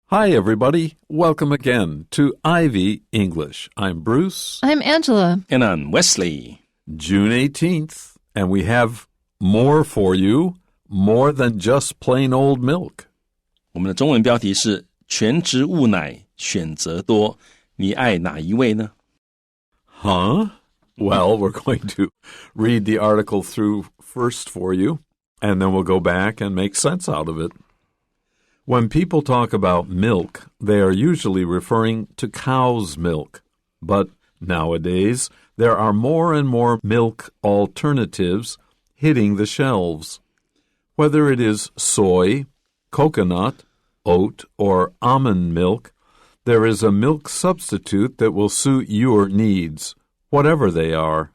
Hi, everybody. Welcome again to Ivy English. I'm Bruce. I'm Angela. And I'm Wesley. June 18th, and we have more for you, more than just plain old milk. 我们的中文标题是全植物奶选择多，你爱哪一味呢？ Huh? Well, we're going to read the article through first for you, and then we'll go back and make sense out of it.When people talk about milk, they are usually referring to cow's milk. But nowadays, there are more and more milk alternatives hitting the shelves. Whether it is soy, coconut, oat, or almond milk, there is a milk substitute that will suit your needs, whatever they are.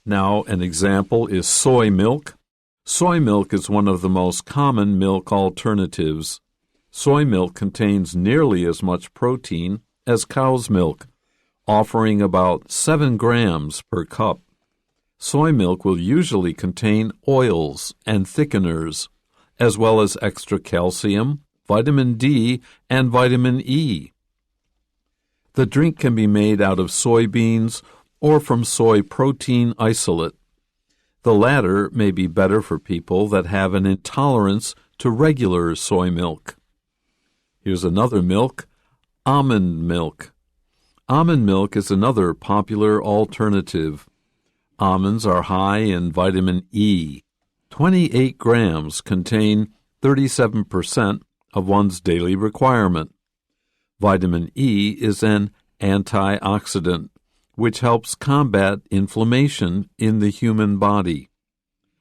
Now, an example is soy milk.Soy milk is one of the most common milk alternatives. Soy milk contains nearly as much protein as cow's milk, offering about 7 grams per cup. Soy milk will usually contain oils and thickeners, as well as extra calcium, vitamin D, and vitamin E. The drink can be made out of soybeans or from soy protein isolate.The latter may be better for people that have an intolerance to regular soy milk. Here's another milk, almond milk. Almond milk is another popular alternative. Almonds are high in vitamin E. 28 grams contain 37% of one's daily requirement. Vitamin E is an antioxidant.which helps combat inflammation in the human body.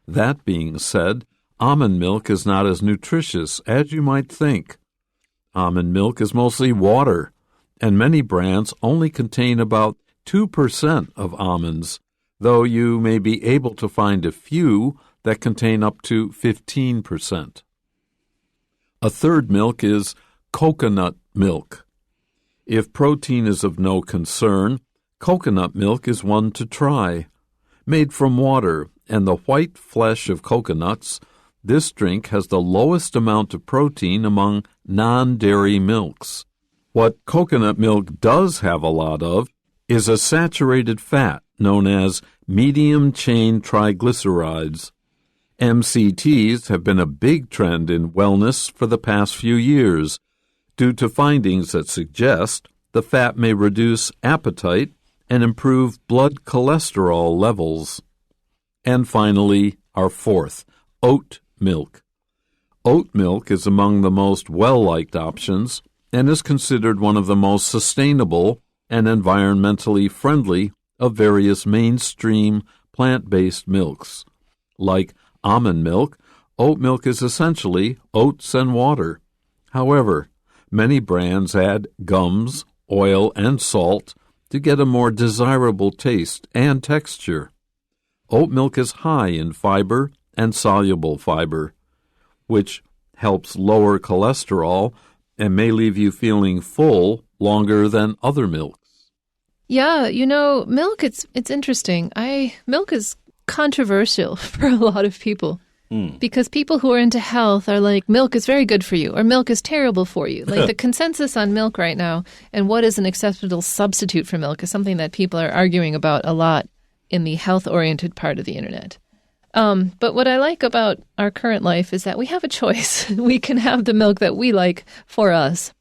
That being said, almond milk is not as nutritious as you might think. Almond milk is mostly water, and many brands only contain about 2% of almonds, though you may be able to find a few that contain up to 15%. A third milk is coconut milk. If protein is of no concern,Coconut milk is one to try. Made from water and the white flesh of coconuts, this drink has the lowest amount of protein among non-dairy milks. What coconut milk does have a lot of is a saturated fat known as medium-chain triglycerides. MCTs have been a big trend in wellness for the past few years, due to findings that suggest the fat may reduce appetite,and improve blood cholesterol levels. And finally, our fourth, oat milk. Oat milk is among the most well-liked options and is considered one of the most sustainable and environmentally friendly of various mainstream plant-based milks. Like almond milk, oat milk is essentially oats and water. However, many brands add gums, oil, and salt,to get a more desirable taste and texture. Oat milk is high in fiber and soluble fiber, which helps lower cholesterol and may leave you feeling full longer than other milks. Yeah, you know, milk, it's interesting. Milk is controversial for a lot of people.Because people who are into health are like, milk is very good for you, or milk is terrible for you. Like the consensus on milk right now and what is an acceptable substitute for milk is something that people are arguing about a lot in the health-oriented part of the internet. But what I like about our current life is that we have a choice. We can have the milk that we like for us.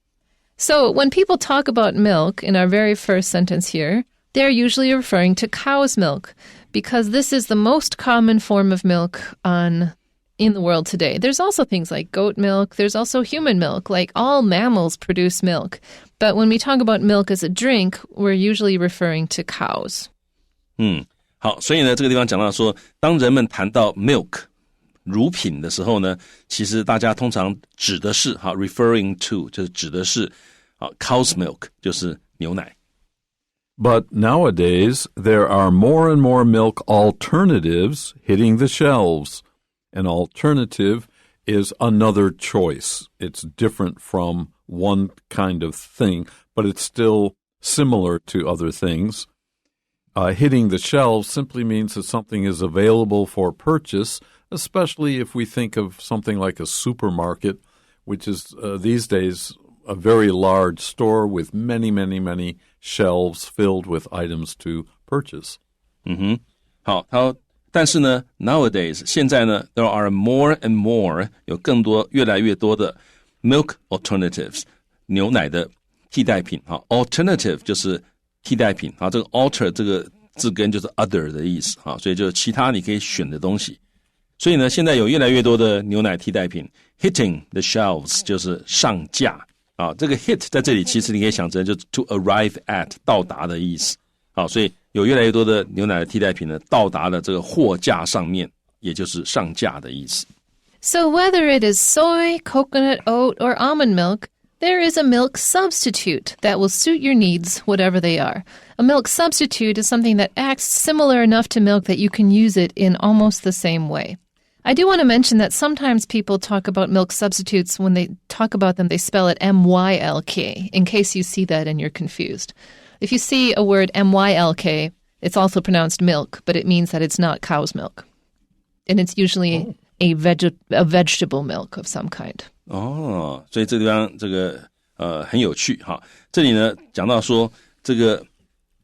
So when people talk about milk in our very first sentence here, they're usually referring to cow's milk because this is the most common form of milk in the world today. There's also things like goat milk. There's also human milk. Like all mammals produce milk. But when we talk about milk as a drink, we're usually referring to cows. 好，所以呢，这个地方讲到说，当人们谈到 milk 乳品的时候呢，其实大家通常指的是referring to 就是指的是cow's milk 就是牛奶。But nowadays, there are more and more milk alternatives hitting the shelves.An alternative is another choice. It's different from one kind of thing, but it's still similar to other things. Hitting the shelves simply means that something is available for purchase, especially if we think of something like a supermarket, which is these days a very large store with many, many, many shelves filled with items to purchase. 好，但是呢 nowadays 现在呢 there are more and more 有更多越来越多的 milk alternatives 牛奶的替代品。好 alternative 就是替代品。好，这个 alter 这个字根就是 other 的意思。好，所以就是其他你可以选的东西。所以呢现在有越来越多的牛奶替代品 hitting the shelves 就是上架。啊，这个 hit 在这里其实你可以想成就是 to arrive at 到达的意思。好，所以有越来越多的牛奶的替代品呢到达了这个货架上面，也就是上架的意思。So whether it is soy, coconut, oat, or almond milk, there is a milk substitute that will suit your needs, whatever they are. A milk substitute is something that acts similar enough to milk that you can use it in almost the same way. I do want to mention that sometimes people talk about milk substitutes. When they talk about them, they spell it M-Y-L-K, in case you see that and you're confused. If you see a word M-Y-L-K, it's also pronounced milk, but it means that it's not cow's milk. And it's usually a vegetable milk of some kind. 哦，所以这个地方这个很有趣哈。这里呢讲到说这个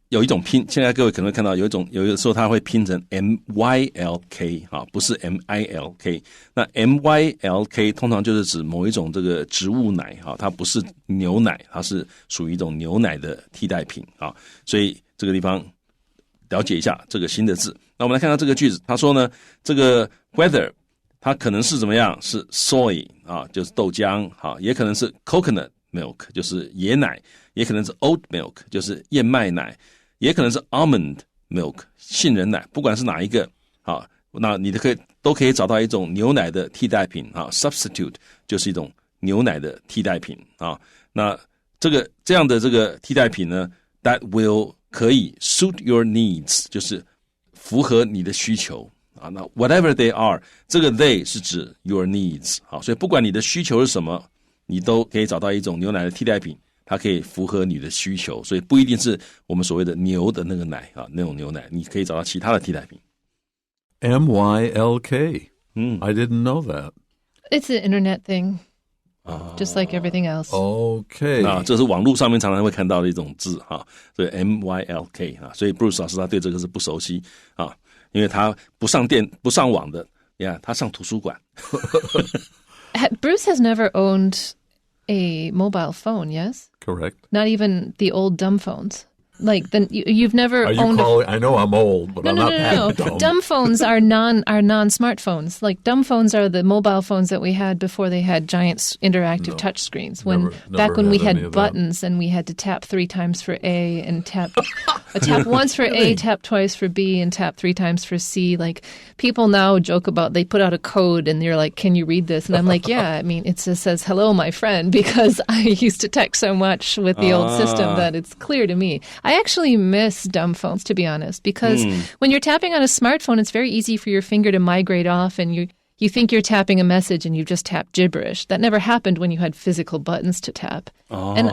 有一种拼，现在各位可能会看到有的时候它会拼成 MYLK 哈，不是 MILK。那 MYLK 通常就是指某一种这个植物奶哈，它不是牛奶，它是属于一种牛奶的替代品啊。所以这个地方了解一下这个新的字。那我们来看到这个句子，他说呢，这个 whether 它可能是怎么样，是 soy 啊，就是豆浆啊，也可能是 coconut milk 就是椰奶，也可能是 oat milk 就是燕麦奶，也可能是 almond milk 杏仁奶，不管是哪一个啊，那你都可以找到一种牛奶的替代品啊 substitute 就是一种牛奶的替代品啊。那这样的这个替代品呢 that will 可以 suit your needs 就是符合你的需求啊。那 whatever they are 这个 they 是指 your needs 好，所以不管你的需求是什么，你都可以找到一种牛奶的替代品，它可以符合你的需求，所以不一定是我们所谓的牛的那个奶啊，那种牛奶，你可以找到其他的替代品。MYLK. I didn't know that. It's an internet thing, just like everything else. Okay. 那这是网络上面常常会看到的一种字哈，所以 MYLK 啊，所以 Bruce 老师他对这个是不熟悉啊，因为他不上网的，他上图书馆。Bruce has never owned a mobile phone, yes? Correct. Not even the old dumb phones. Like you've never owned. I know I'm old, but I'm not that dumb. Dumb phones are non-smartphones. Like dumb phones are the mobile phones that we had before they had giant interactive touch screens. Back when we had buttons and we had to tap 3 times for A and tap once for A, tap twice for B, and tap 3 times for C. Like people now joke about they put out a code and you're like, "Can you read this?" And I'm like, "Yeah." I mean, it just says "Hello, my friend," because I used to text so much with the old system that it's clear to me. I actually miss dumb phones, to be honest, because when you're tapping on a smartphone, it's very easy for your finger to migrate off and you think you're tapping a message and you just tap gibberish. That never happened when you had physical buttons to tap. And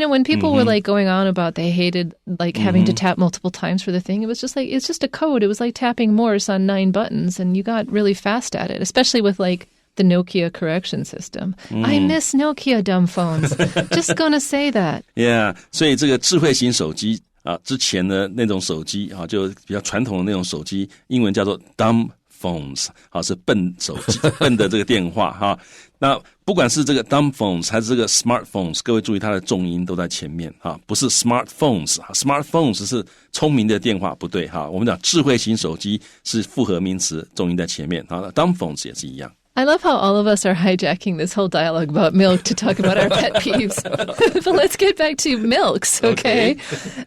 when people were like going on about they hated like having to tap multiple times for the thing, it was just like, it's just a code. It was like tapping Morse on 9 buttons and you got really fast at it, especially with like the Nokia correction system. I miss Nokia dumb phones. Just gonna say that. Yeah, 所以这个智慧型手机啊，之前的那种手机啊，就比较传统的那种手机，英文叫做 dumb phones， 好，是笨手机，笨的这个电话哈。那不管是这个 dumb phones 还是这个 smartphones， 各位注意它的重音都在前面哈，不是 smartphones，smartphones 是聪明的电话，不对哈。我们讲智慧型手机是复合名词，重音在前面，好 ，dumb phones 也是一样。I love how all of us are hijacking this whole dialogue about milk to talk about our pet peeves. But let's get back to milks, okay?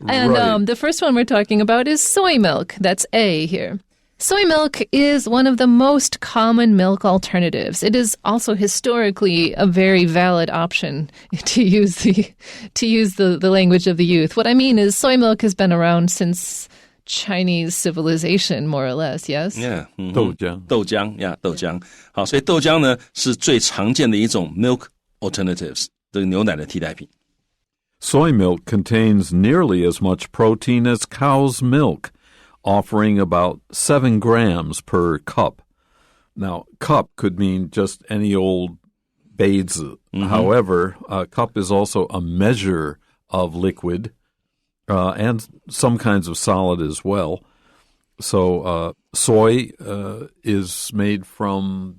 And the first one we're talking about is soy milk. That's A here. Soy milk is one of the most common milk alternatives. It is also historically a very valid option to use the language of the youth. What I mean is soy milk has been around since Chinese civilization, more or less, yes? Yeah. 豆浆。豆浆。好，所以豆浆呢是最常见的一种 milk alternatives， 这个牛奶的替代品。Soy milk contains nearly as much protein as cow's milk, offering about 7 grams per cup. Now, cup could mean just any old 杯子. However, a cup is also a measure of liquid and some kinds of solid as well. So soy is made from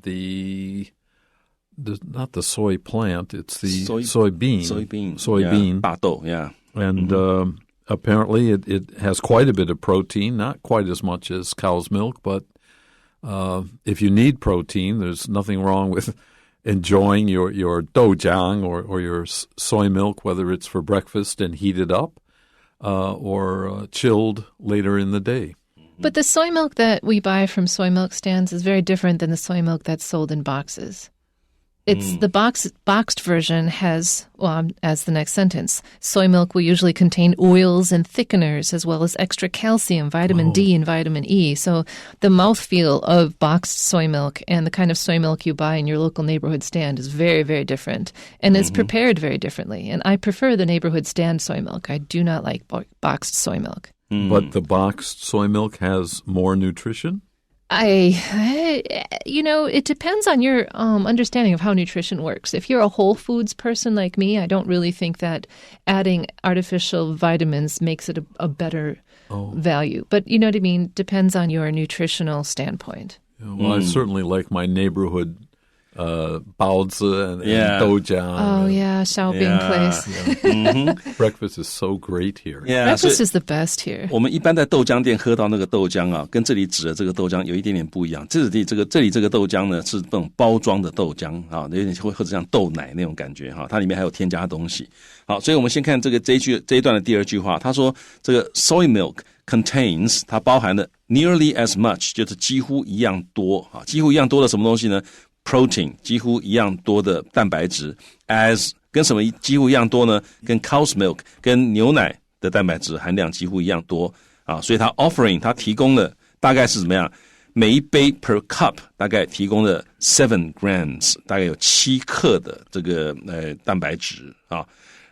not the soy plant, it's the soy bean. Soy bean. 大豆, yeah. And apparently it has quite a bit of protein, not quite as much as cow's milk, but if you need protein, there's nothing wrong with enjoying your doujiang or your soy milk, whether it's for breakfast and heated up or chilled later in the day. But the soy milk that we buy from soy milk stands is very different than the soy milk that's sold in boxes. It's the boxed version has, as the next sentence, soy milk will usually contain oils and thickeners as well as extra calcium, vitamin D, and vitamin E. So the mouthfeel of boxed soy milk and the kind of soy milk you buy in your local neighborhood stand is very, very different. And it's prepared very differently. And I prefer the neighborhood stand soy milk. I do not like boxed soy milk. But the boxed soy milk has more nutrition? It depends on your understanding of how nutrition works. If you're a whole foods person like me, I don't really think that adding artificial vitamins makes it a better value. But you know what I mean? Depends on your nutritional standpoint. Well, I certainly like my neighborhood baozi and doujiang. Oh, yeah, Xiaobing place. Breakfast is so great here. Yeah, Breakfast is the best here. 我们一般在豆浆店喝到那个豆浆啊，跟这里指的这个豆浆有一点点不一样。这里这个豆浆呢是这种包装的豆浆啊，有点或者像豆奶那种感觉哈，它里面还有添加东西。好，所以我们先看这一段的第二句话，他说这个 soy milk contains 它包含了 nearly as much 就是几乎一样多啊，几乎一样多的什么东西呢？Protein 几乎一样多的蛋白质 as 跟什么几乎一样多呢？跟 cow's milk 跟牛奶的蛋白质含量几乎一样多啊，所以它 offering 它提供了大概是怎么样？每一杯 per cup 大概提供了7 grams， 大概有7克的这个蛋白质啊。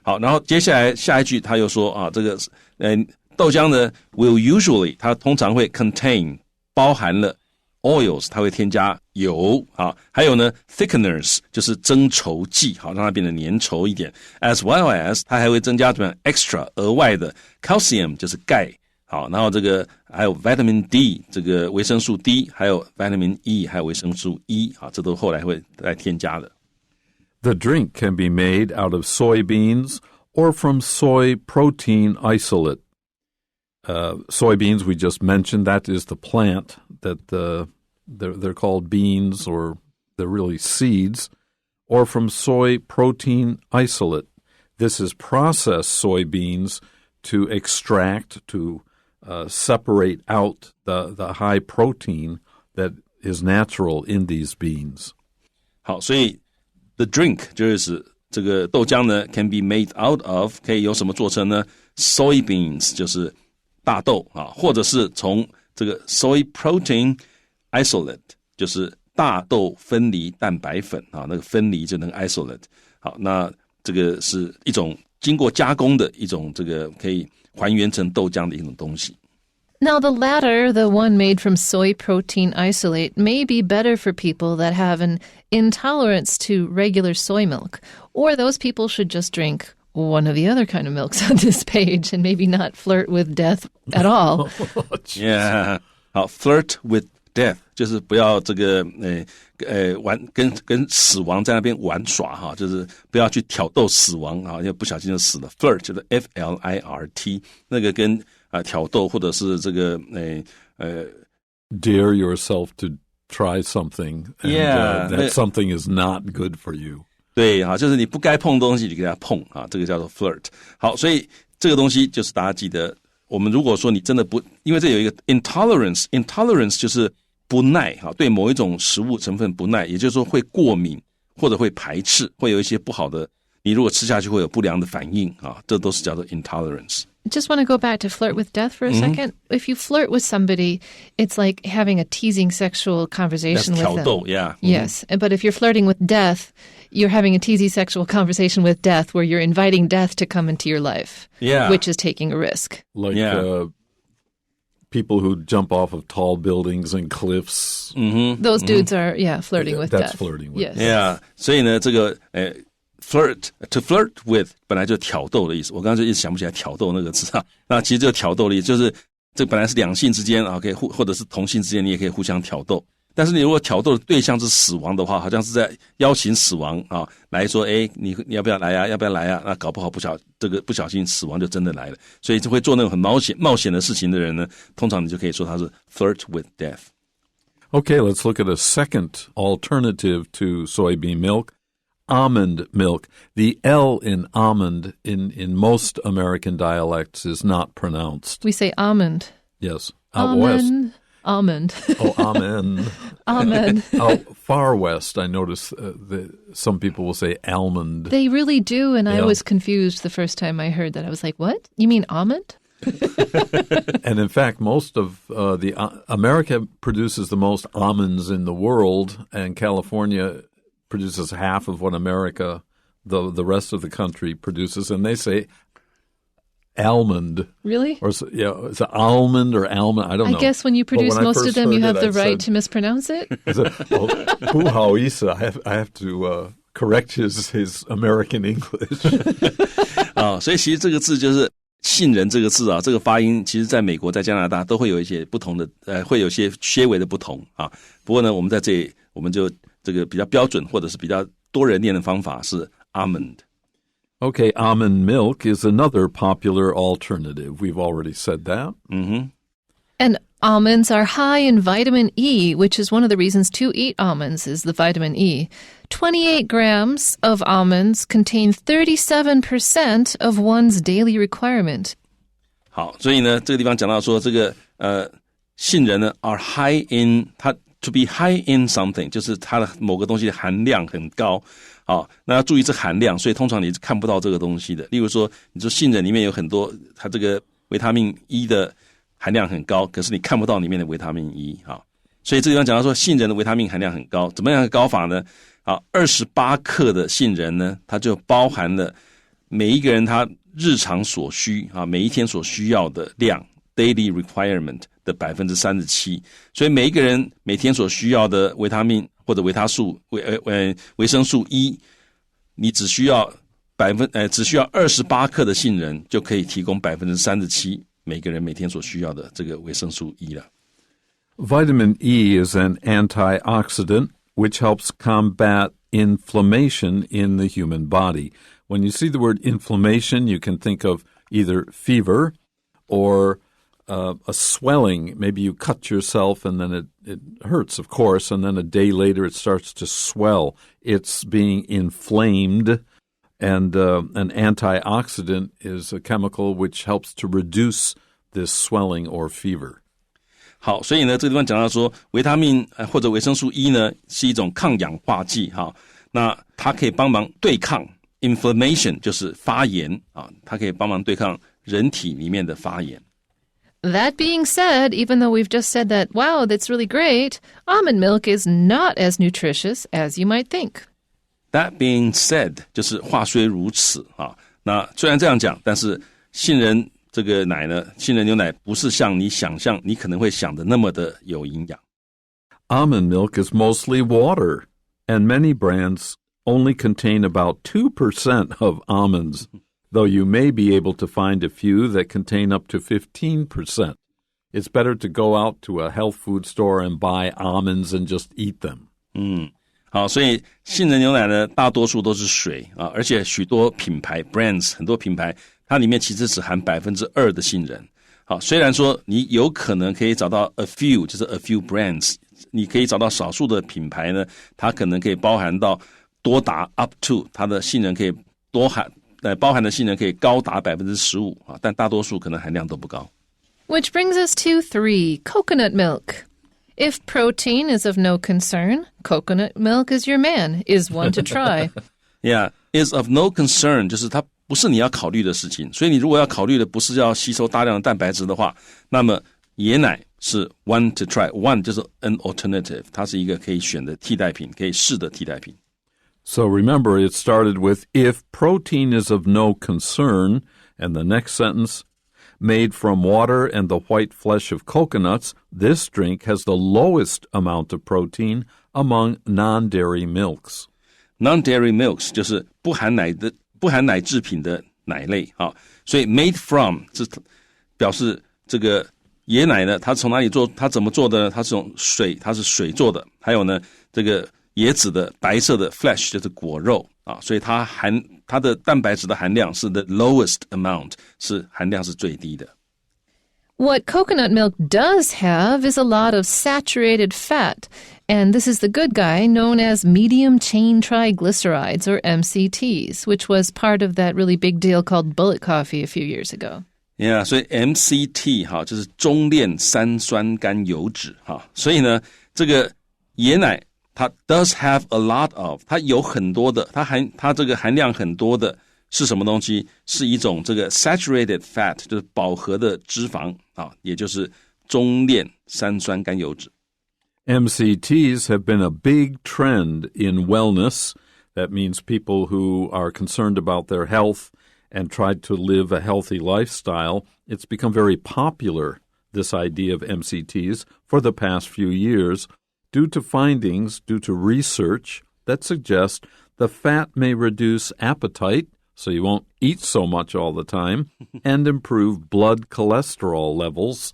好，然后接下来下一句他又说啊，这个豆浆呢 will usually 它通常会 contain 包含了oils 它会添加油啊，还有呢 thickeners 就是增稠剂，好让它变得粘稠一点 as well as 它还会增加怎么样 extra 额外的 calcium 就是钙，好，然后这个还有 vitamin D 这个维生素 D 还有 vitamin E 还有维生素 E 好，这都后来会再添加的。The drink can be made out of soybeans or from soy protein isolate. Soybeans we just mentioned, that is the plant that they're called beans, or they're really seeds, or from soy protein isolate. This is processed soybeans to extract, to separate out the high protein that is natural in these beans. 好，所以 the drink 就是这个豆浆呢 can be made out of 可以由什么做成呢 soybeans 就是大豆啊，或者是从这个 soy protein isolate 就是大豆分离蛋白粉啊，那个分离就那个 isolate。好，那这个是一种经过加工的一种这个可以还原成豆浆的一种东西。Now, the latter, the one made from soy protein isolate, may be better for people that have an intolerance to regular soy milk, or those people should just drink one of the other kind of milks on this page and maybe not flirt with death at all. Yeah, 好 ，flirt with death 就是不要这个玩跟死亡在那边玩耍哈，就是不要去挑逗死亡啊，要不小心就死了。flirt 就是 F-L-I-R-T， 那个跟挑逗或者是这个dare yourself to try something, and that something is not good for you. 对啊，就是你不该碰的东西，你给它碰啊，这个叫做 flirt。好，所以这个东西就是大家记得，我们如果说你真的不，因为这有一个 intolerance 就是不耐哈，对某一种食物成分不耐，也就是说会过敏或者会排斥，会有一些不好的，你如果吃下去会有不良的反应啊，这都是叫做 intolerance。Just want to go back to flirt with death for a second. If you flirt with somebody, it's like having a teasing sexual conversation with them. That's 挑逗, yeah. Yes, but if you're flirting with death, you're having a teasing sexual conversation with death where you're inviting death to come into your life, which is taking a risk. Like people who jump off of tall buildings and cliffs. Those dudes are, flirting with That's death. flirting with Yes. Yeah， 所以呢，这个to flirt with 本来就挑逗的意思，我刚刚就一直想不起来挑逗那个字啊。那其实就挑逗的意思，就是这本来是两性之间啊，可以或者是同性之间，你也可以互相挑逗。但是你如果挑逗的对象是死亡的话，好像是在邀请死亡啊来说，你要不要来啊？要不要来啊？那搞不好不小心死亡就真的来了。所以就会做那种很冒险的事情的人呢，通常你就可以说他是 flirt with death. Okay, let's look at a second alternative to soybean milk, almond milk. The L in almond in most American dialects is not pronounced. We say almond. Yes, out west. Almond. Oh, amen. Almond. Out far west, I notice some people will say almond. They really do, and I Yeah. was confused the first time I heard that. I was like, what? You mean almond? And in fact, most of America produces the most almonds in the world, and California produces half of what America, the rest of the country produces, and they say almond. Really? Or is it almond or almond? I don't know. I guess when you produce when I most of first them, you heard have it, the I right said- to mispronounce it.不好意思, I have to correct his American English. 所以其实这个字就是杏仁这个字啊，这个发音其实在美国在加拿大都会有一些不同的会有些些微的不同啊。不过呢，我们在这里我们就这个比较标准或者是比较多人念的方法是 almond。Okay, almond milk is another popular alternative. We've already said that. And almonds are high in vitamin E, which is one of the reasons to eat almonds is the vitamin E. 28 grams of almonds contain 37% of one's daily requirement. 好，所以呢，这个地方讲到说，这个杏仁呢 are high in 它 to be high in something 就是它的某个东西的含量很高。好，那要注意这含量，所以通常你是看不到这个东西的。例如说，你说杏仁里面有很多，它这个维他命 E 的含量很高，可是你看不到里面的维他命 E 啊。所以这地方讲到说，杏仁的维他命含量很高，怎么样的高法呢？啊，28克的杏仁呢，它就包含了每一个人他日常所需啊，每一天所需要的量 daily requirement 的37%，所以每一个人每天所需要的维他命或者维生素 E， 你只需要28克的杏仁就可以提供37%每个人每天所需要的这个维生素 E 了。Vitamin E is an antioxidant which helps combat inflammation in the human body. When you see the word inflammation, you can think of either fever or a swelling. Maybe you cut yourself and then it hurts, of course, and then a day later it starts to swell. It's being inflamed, and an antioxidant is a chemical which helps to reduce this swelling or fever. 好，所以呢，这个地方讲到说，维他命或者维生素 E 呢，是一种抗氧化剂哈。那它可以帮忙对抗 inflammation， 就是发炎啊，它可以帮忙对抗人体里面的发炎。That being said, even though we've just said that, wow, that's really great, almond milk is not as nutritious as you might think. That being said， 就是话虽如此啊。那虽然这样讲，但是杏仁这个奶呢，杏仁牛奶不是像你想象，你可能会想的那么的有营养。Almond milk is mostly water, and many brands only contain about 2% of almonds, though you may be able to find a few that contain up to 15%. It's better to go out to a health food store and buy almonds and just eat them. 好，所以杏仁牛奶呢，大多数都是水啊，而且许多品牌 brands 很多品牌，它里面其实只含 2% 的杏仁。好，虽然说你有可能可以找到 a few， 就是 a few brands， 你可以找到少数的品牌呢，它可能可以包含到多达 up to 它的杏仁可以包含的杏仁可以高达 15% 啊，但大多数可能含量都不高。Which brings us to 3, coconut milk. If protein is of no concern, coconut milk is your man, is one to try. Yeah, is of no concern 就是它不是你要考虑的事情，所以你如果要考虑的不是要吸收大量的蛋白质的话，那么椰奶是 one to try. One 就是 an alternative， 它是一个可以选的替代品，可以试的替代品。So remember, it started with if protein is of no concern, and the next sentence, Made from water and the white flesh of coconuts, this drink has the lowest amount of protein among non-dairy milks. Non-dairy milks 就是不含奶制品的奶类啊，所以 made from 是表示这个椰奶呢，它从哪里做？它怎么做的呢？它是用水，它是水做的。还有呢，这个椰子的白色的 flesh 就是果肉啊，所以它的蛋白质的含量是 the lowest amount， 是含量是最低的。What coconut milk does have is a lot of saturated fat, and this is the good guy known as medium chain triglycerides, or MCTs, which was part of that really big deal called bullet coffee a few years ago. Yeah, 所以 MCT 哈就是中链三酸甘油酯哈，所以呢，这个椰奶它 does have a lot of， 它有很多的，它这个含量很多的。是什么东西？是一种这个 saturated fat， 就是饱和的脂肪啊，也就是中链三酸甘油酯。MCTs have been a big trend in wellness. That means people who are concerned about their health and try to live a healthy lifestyle. It's become very popular, this idea of MCTs, for the past few years, due to research that suggests the fat may reduce appetite, so you won't eat so much all the time, and improve blood cholesterol levels,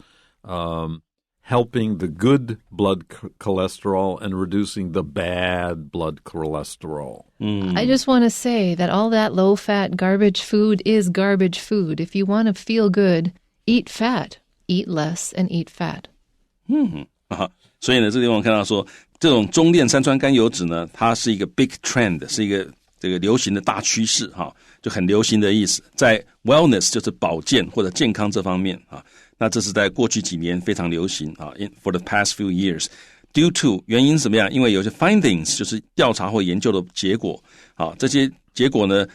helping the good blood cholesterol and reducing the bad blood cholesterol. I just want to say that all that low-fat garbage food is garbage food. If you want to feel good, eat fat. Eat less and eat fat. 所以呢，这个地方看到说，这种中链三酸甘油酯呢，它是一个 big trend， 是一个这个流行的大趋势哈，就很流行的意思，在 wellness 就是保健或者健康这方面啊，那这是在过去几年非常流行啊 for the past few years due to 原因是怎么样？因为有些 findings 就是调查或研究的结果啊，这些结果呢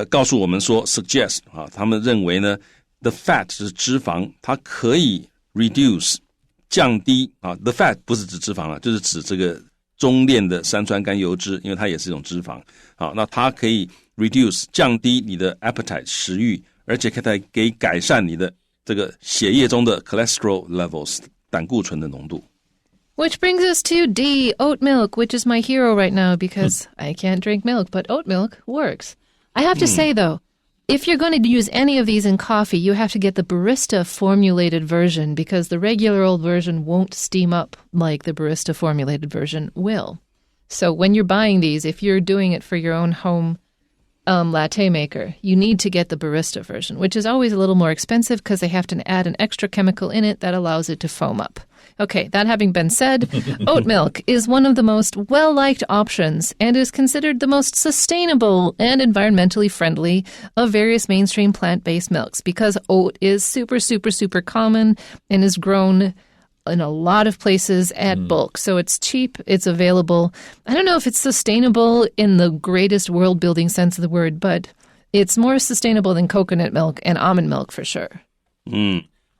告诉我们说 suggest 啊，他们认为呢 the fat 就是脂肪，它可以 reduce 降低啊 the fat 不是指脂肪了，就是指这个中链的三酸甘油酯，因为它也是一种脂肪。好，那它可以 reduce 降低你的 appetite 食欲，而且可以改善你的这个血液中的 cholesterol levels 胆固醇的浓度。Which brings us to D, oat milk, which is my hero right now because I can't drink milk, but oat milk works. I have to say, though, if you're going to use any of these in coffee, you have to get the barista formulated version because the regular old version won't steam up like the barista formulated version will. So when you're buying these, if you're doing it for your own home latte maker, you need to get the barista version, which is always a little more expensive because they have to add an extra chemical in it that allows it to foam up. Okay, that having been said, oat milk is one of the most well-liked options and is considered the most sustainable and environmentally friendly of various mainstream plant-based milks because oat is super, super, super common and is grown in a lot of places at bulk. So it's cheap, it's available. I don't know if it's sustainable in the greatest world-building sense of the word, but it's more sustainable than coconut milk and almond milk for sure.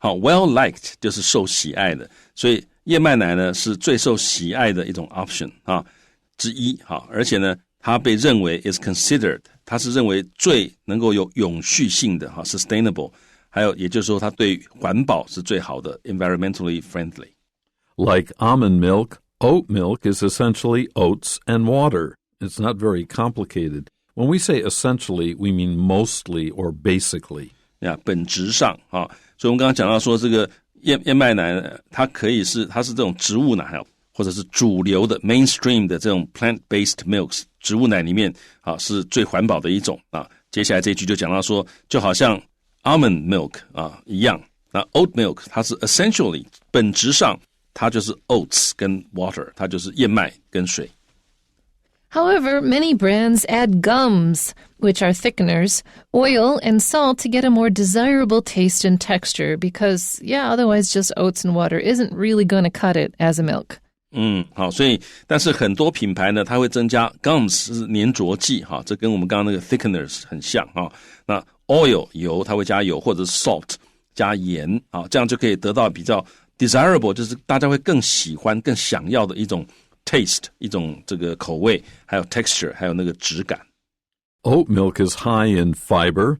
好 well-liked 就是受喜爱的，所以燕麦奶呢是最受喜爱的一种 option 啊之一，好，而且呢它被认为 is considered， 它是认为最能够有永续性的哈 sustainable， 还有也就是说它对环保是最好的 environmentally friendly. Like almond milk, oat milk is essentially oats and water. It's not very complicated. When we say essentially, we mean mostly or basically. 本质上啊，所以我们刚刚讲到说这个燕麦奶呢，它是这种植物奶或者是主流的 mainstream 的这种 plant-based milks 植物奶里面啊是最环保的一种啊。接下来这一句就讲到说，就好像 almond milk 啊一样，那 oat milk 它是 essentially 本质上它就是 oats 跟 water， 它就是燕麦跟水。However, many brands add gums, which are thickeners, oil, and salt to get a more desirable taste and texture because, otherwise just oats and water isn't really going to cut it as a milk. 好，所以但是很多品牌呢，它会增加 gums 是粘着剂哈，这跟我们刚刚那个 thickeners 很像哈。那 oil 油它会加油，或者是 salt 加盐啊，这样就可以得到比较 desirable， 就是大家会更喜欢、更想要的一种 taste， 一种这个口味，还有 texture， 还有那个质感。Oat milk is high in fiber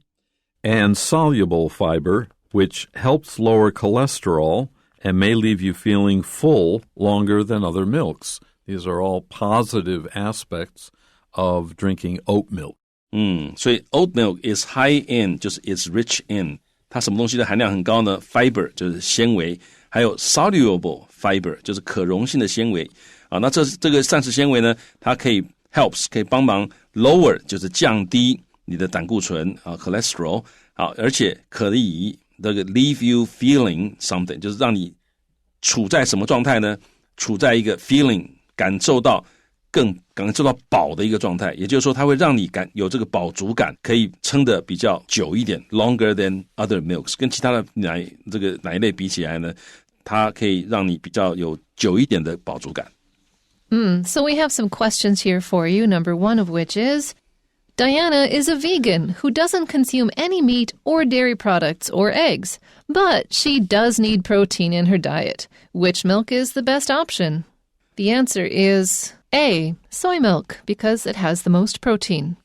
and soluble fiber, which helps lower cholesterol and may leave you feeling full longer than other milks. These are all positive aspects of drinking oat milk. 所以 oat milk is high in 就是 is rich in 它什么东西的含量很高呢？ Fiber 就是纤维，还有 soluble fiber 就是可溶性的纤维啊。那这个膳食纤维呢，它可以 helps 可以帮忙 lower 就是降低你的胆固醇啊 cholesterol 啊，而且可以这个 leave you feeling something 就是让你处在什么状态呢？处在一个 feeling 感受到饱的一个状态，也就是说它会让你有这个饱足感，可以撑得比较久一点 longer than other milks 跟其他的奶类比起来呢，它可以让你比较有久一点的饱足感。So we have some questions here for you, number one of which is, Diana is a vegan who doesn't consume any meat or dairy products or eggs, but she does need protein in her diet. Which milk is the best option? The answer is A, soy milk, because it has the most protein.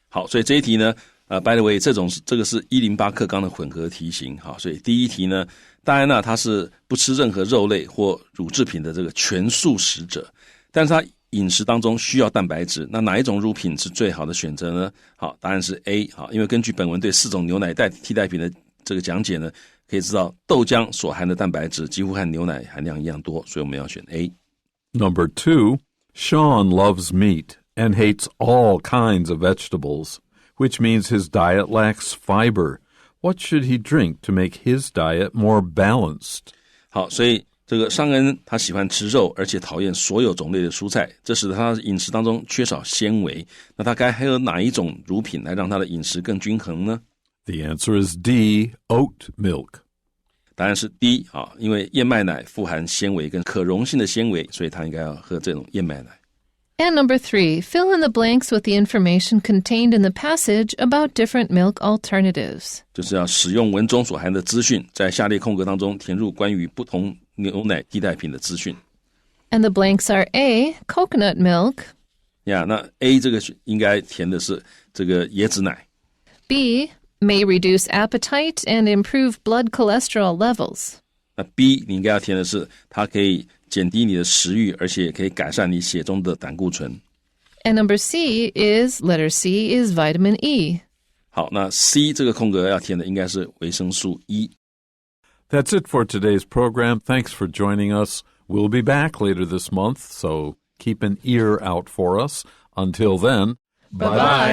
好，所以这一题呢by the way 这个是108课纲的混合题型。好，所以第一题呢，戴安娜她是不吃任何肉类或乳制品的这个全素食者，但是她饮食当中需要蛋白质，那哪一种乳品是最好的选择呢？好，答案是 A。 好，因为根据本文对4种牛奶替代品的这个讲解呢，可以知道豆浆所含的蛋白质几乎和牛奶含量一样多，所以我们要选 A。 Number 2, Sean loves meat and hates all kinds of vegetables, which means his diet lacks fiber. What should he drink to make his diet more balanced? 好，所以这个尚恩他喜欢吃肉，而且讨厌所有种类的蔬菜，这使得他的饮食当中缺少纤维。那他该喝哪一种乳品来让他的饮食更均衡呢？ The answer is D, oat milk. 答案是 D 啊，因为燕麦奶富含纤维跟可溶性的纤维，所以他应该要喝这种燕麦奶。And number 3, fill in the blanks with the information contained in the passage about different milk alternatives. 就是要使用文中所含的资讯，在下列空格当中填入关于不同牛奶替代品的资讯。 And the blanks are A, coconut milk, 那 A 这个应该填的是这个椰子奶。 B, may reduce appetite and improve blood cholesterol levels. 那 B 你应该要填的是它可以减低你的食欲，而且可以改善你血中的胆固醇。 And number C is, letter C is vitamin E. 好，那 C 这个空格要填的应该是维生素 E。 That's it for today's program. Thanks for joining us. We'll be back later this month, so keep an ear out for us. Until then, Bye-bye.